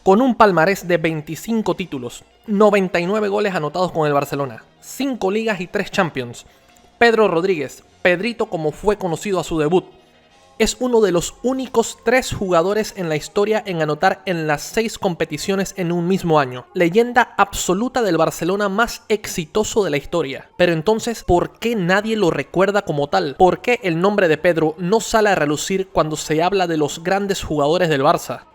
Con un palmarés de 25 títulos, 99 goles anotados con el Barcelona, 5 ligas y 3 Champions, Pedro Rodríguez, Pedrito como fue conocido a su debut, es uno de los únicos 3 jugadores en la historia en anotar en las 6 competiciones en un mismo año. Leyenda absoluta del Barcelona más exitoso de la historia. Pero entonces, ¿por qué nadie lo recuerda como tal? ¿Por qué el nombre de Pedro no sale a relucir cuando se habla de los grandes jugadores del Barça?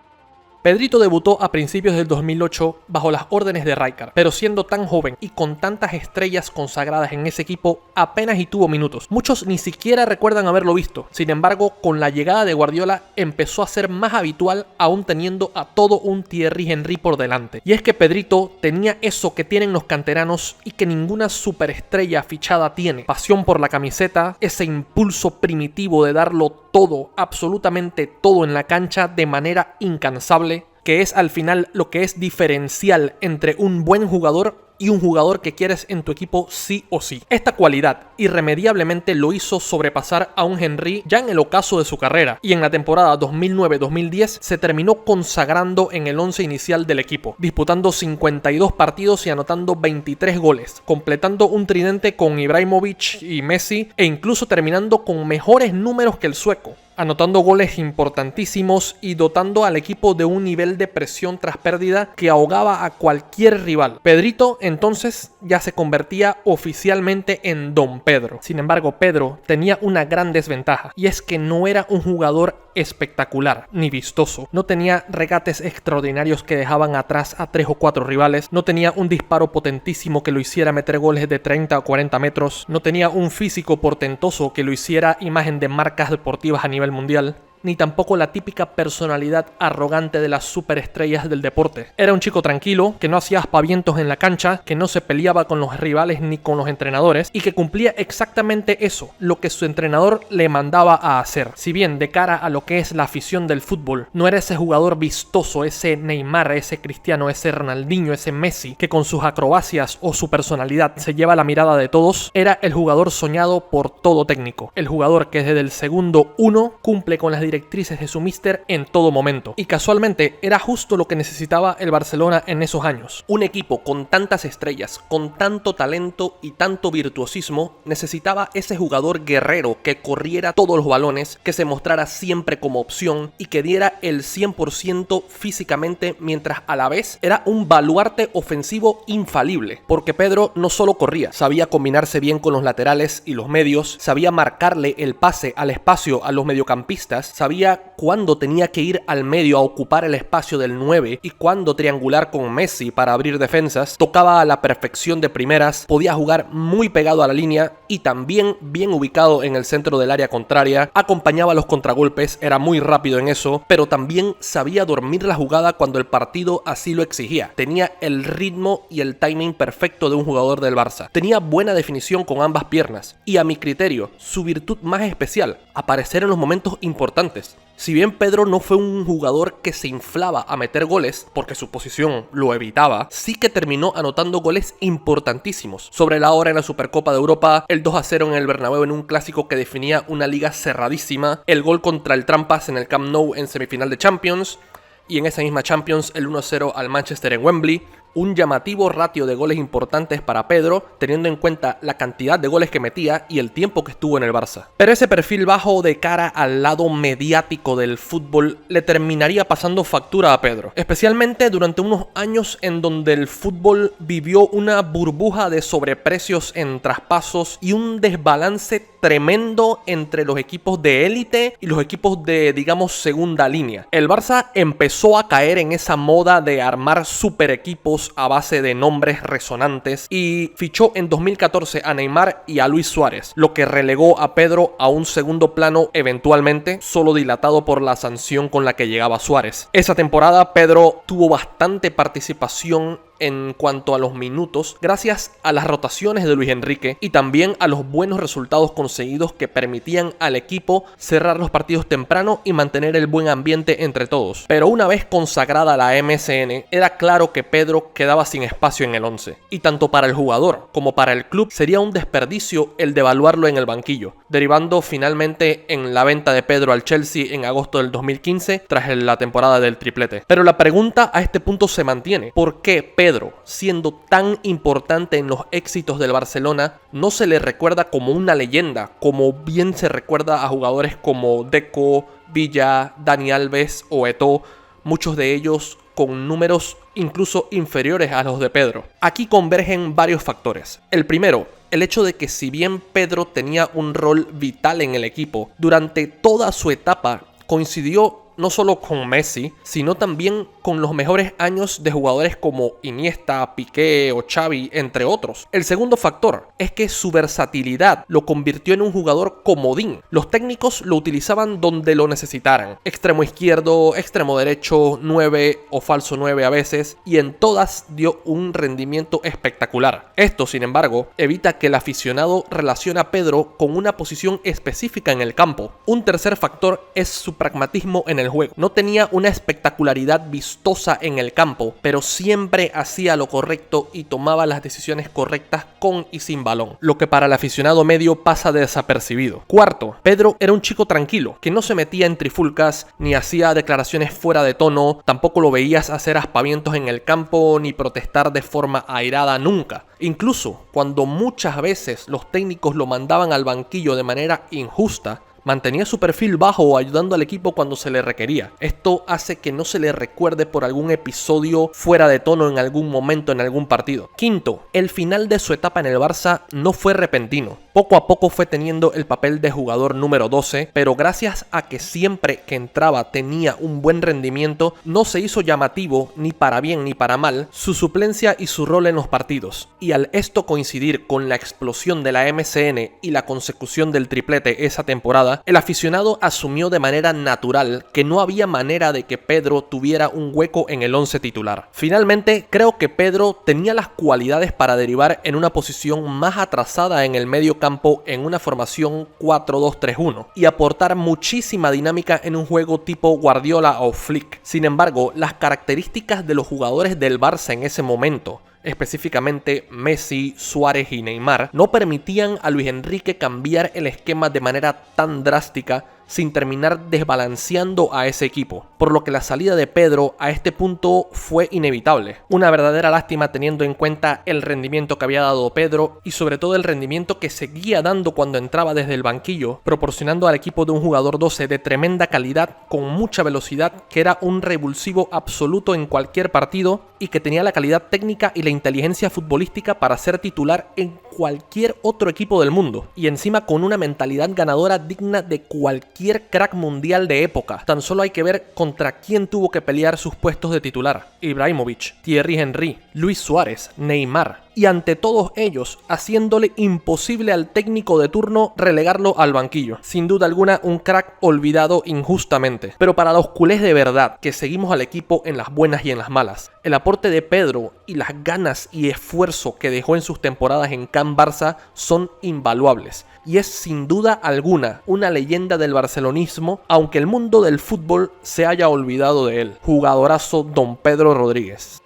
Pedrito debutó a principios del 2008 bajo las órdenes de Rijkaard, pero siendo tan joven y con tantas estrellas consagradas en ese equipo, apenas y tuvo minutos. Muchos ni siquiera recuerdan haberlo visto. Sin embargo, con la llegada de Guardiola empezó a ser más habitual, aún teniendo a todo un Thierry Henry por delante. Y es que Pedrito tenía eso que tienen los canteranos y que ninguna superestrella fichada tiene: pasión por la camiseta, ese impulso primitivo de darlo todo, absolutamente todo en la cancha de manera incansable, que es al final lo que es diferencial entre un buen jugador y un jugador que quieres en tu equipo sí o sí. Esta cualidad irremediablemente lo hizo sobrepasar a un Henry ya en el ocaso de su carrera, y en la temporada 2009-2010 se terminó consagrando en el 11 inicial del equipo, disputando 52 partidos y anotando 23 goles, completando un tridente con Ibrahimovic y Messi, e incluso terminando con mejores números que el sueco, anotando goles importantísimos y dotando al equipo de un nivel de presión tras pérdida que ahogaba a cualquier rival. Pedrito entonces ya se convertía oficialmente en Don Pedro. Sin embargo, Pedro tenía una gran desventaja, y es que no era un jugador espectacular ni vistoso. No tenía regates extraordinarios que dejaban atrás a 3 o 4 rivales, no tenía un disparo potentísimo que lo hiciera meter goles de 30 o 40 metros, no tenía un físico portentoso que lo hiciera imagen de marcas deportivas a nivel mundial, ni tampoco la típica personalidad arrogante de las superestrellas del deporte. Era un chico tranquilo, que no hacía aspavientos en la cancha, que no se peleaba con los rivales ni con los entrenadores, y que cumplía exactamente eso, lo que su entrenador le mandaba a hacer. Si bien de cara a lo que es la afición del fútbol, no era ese jugador vistoso, ese Neymar, ese Cristiano, ese Ronaldinho, ese Messi, que con sus acrobacias o su personalidad se lleva la mirada de todos, era el jugador soñado por todo técnico. El jugador que desde el segundo 1 cumple con las directrices de su míster en todo momento. Y casualmente era justo lo que necesitaba el Barcelona en esos años. Un equipo con tantas estrellas, con tanto talento y tanto virtuosismo, necesitaba ese jugador guerrero que corriera todos los balones, que se mostrara siempre como opción y que diera el 100% físicamente, mientras a la vez era un baluarte ofensivo infalible. Porque Pedro no solo corría, sabía combinarse bien con los laterales y los medios, sabía marcarle el pase al espacio a los mediocampistas, sabía cuándo tenía que ir al medio a ocupar el espacio del 9 y cuándo triangular con Messi para abrir defensas, tocaba a la perfección de primeras, podía jugar muy pegado a la línea y también bien ubicado en el centro del área contraria, acompañaba los contragolpes, era muy rápido en eso, pero también sabía dormir la jugada cuando el partido así lo exigía. Tenía el ritmo y el timing perfecto de un jugador del Barça. Tenía buena definición con ambas piernas y, a mi criterio, su virtud más especial: aparecer en los momentos importantes. Si bien Pedro no fue un jugador que se inflaba a meter goles, porque su posición lo evitaba, sí que terminó anotando goles importantísimos. Sobre la hora en la Supercopa de Europa, el 2-0 en el Bernabéu en un clásico que definía una liga cerradísima, el gol contra el Trampas en el Camp Nou en semifinal de Champions, y en esa misma Champions el 1-0 al Manchester en Wembley. Un llamativo ratio de goles importantes para Pedro, teniendo en cuenta la cantidad de goles que metía y el tiempo que estuvo en el Barça. Pero ese perfil bajo de cara al lado mediático del fútbol le terminaría pasando factura a Pedro, especialmente durante unos años en donde el fútbol vivió una burbuja de sobreprecios en traspasos y un desbalance tremendo entre los equipos de élite y los equipos de, digamos, segunda línea. El Barça empezó a caer en esa moda de armar super equipos a base de nombres resonantes y fichó en 2014 a Neymar y a Luis Suárez, lo que relegó a Pedro a un segundo plano eventualmente, solo dilatado por la sanción con la que llegaba Suárez. Esa temporada Pedro tuvo bastante participación en cuanto a los minutos gracias a las rotaciones de Luis Enrique y también a los buenos resultados conseguidos que permitían al equipo cerrar los partidos temprano y mantener el buen ambiente entre todos. Pero una vez consagrada la MSN, era claro que Pedro quedaba sin espacio en el 11, y tanto para el jugador como para el club sería un desperdicio el devaluarlo en el banquillo, derivando finalmente en la venta de Pedro al Chelsea en agosto del 2015 tras la temporada del triplete. Pero la pregunta a este punto se mantiene: ¿por qué Pedro, siendo tan importante en los éxitos del Barcelona, no se le recuerda como una leyenda, como bien se recuerda a jugadores como Deco, Villa, Dani Alves o Eto'o, muchos de ellos con números incluso inferiores a los de Pedro? Aquí convergen varios factores. El primero, el hecho de que si bien Pedro tenía un rol vital en el equipo, durante toda su etapa coincidió no solo con Messi, sino también con los mejores años de jugadores como Iniesta, Piqué o Xavi, entre otros. El segundo factor es que su versatilidad lo convirtió en un jugador comodín. Los técnicos lo utilizaban donde lo necesitaran: extremo izquierdo, extremo derecho, 9 o falso 9 a veces, y en todas dio un rendimiento espectacular. Esto, sin embargo, evita que el aficionado relacione a Pedro con una posición específica en el campo. Un tercer factor es su pragmatismo en el juego. No tenía una espectacularidad vistosa en el campo, pero siempre hacía lo correcto y tomaba las decisiones correctas con y sin balón, lo que para el aficionado medio pasa desapercibido. Cuarto, Pedro era un chico tranquilo, que no se metía en trifulcas ni hacía declaraciones fuera de tono, tampoco lo veías hacer aspavientos en el campo ni protestar de forma airada nunca. Incluso cuando muchas veces los técnicos lo mandaban al banquillo de manera injusta, mantenía su perfil bajo ayudando al equipo cuando se le requería. Esto hace que no se le recuerde por algún episodio fuera de tono en algún momento en algún partido. Quinto, el final de su etapa en el Barça no fue repentino. Poco a poco fue teniendo el papel de jugador número 12, pero gracias a que siempre que entraba tenía un buen rendimiento, no se hizo llamativo ni para bien ni para mal su suplencia y su rol en los partidos. Y al esto coincidir con la explosión de la MSN y la consecución del triplete esa temporada, el aficionado asumió de manera natural que no había manera de que Pedro tuviera un hueco en el 11 titular. Finalmente, creo que Pedro tenía las cualidades para derivar en una posición más atrasada en el medio campo en una formación 4-2-3-1 y aportar muchísima dinámica en un juego tipo Guardiola o Flick. Sin embargo, las características de los jugadores del Barça en ese momento, específicamente Messi, Suárez y Neymar, no permitían a Luis Enrique cambiar el esquema de manera tan drástica sin terminar desbalanceando a ese equipo, por lo que la salida de Pedro a este punto fue inevitable. Una verdadera lástima teniendo en cuenta el rendimiento que había dado Pedro y sobre todo el rendimiento que seguía dando cuando entraba desde el banquillo, proporcionando al equipo de un jugador 12 de tremenda calidad, con mucha velocidad, que era un revulsivo absoluto en cualquier partido y que tenía la calidad técnica y la inteligencia futbolística para ser titular en cualquier otro equipo del mundo, y encima con una mentalidad ganadora digna de cualquier crack mundial de época. Tan solo hay que ver contra quién tuvo que pelear sus puestos de titular: Ibrahimovic, Thierry Henry, Luis Suárez, Neymar, y ante todos ellos haciéndole imposible al técnico de turno relegarlo al banquillo. Sin duda alguna un crack olvidado injustamente. Pero para los culés de verdad, que seguimos al equipo en las buenas y en las malas, el aporte de Pedro y las ganas y esfuerzo que dejó en sus temporadas en Can Barça son invaluables. Y es sin duda alguna una leyenda del barcelonismo, aunque el mundo del fútbol se haya olvidado de él. Jugadorazo Don Pedro Rodríguez.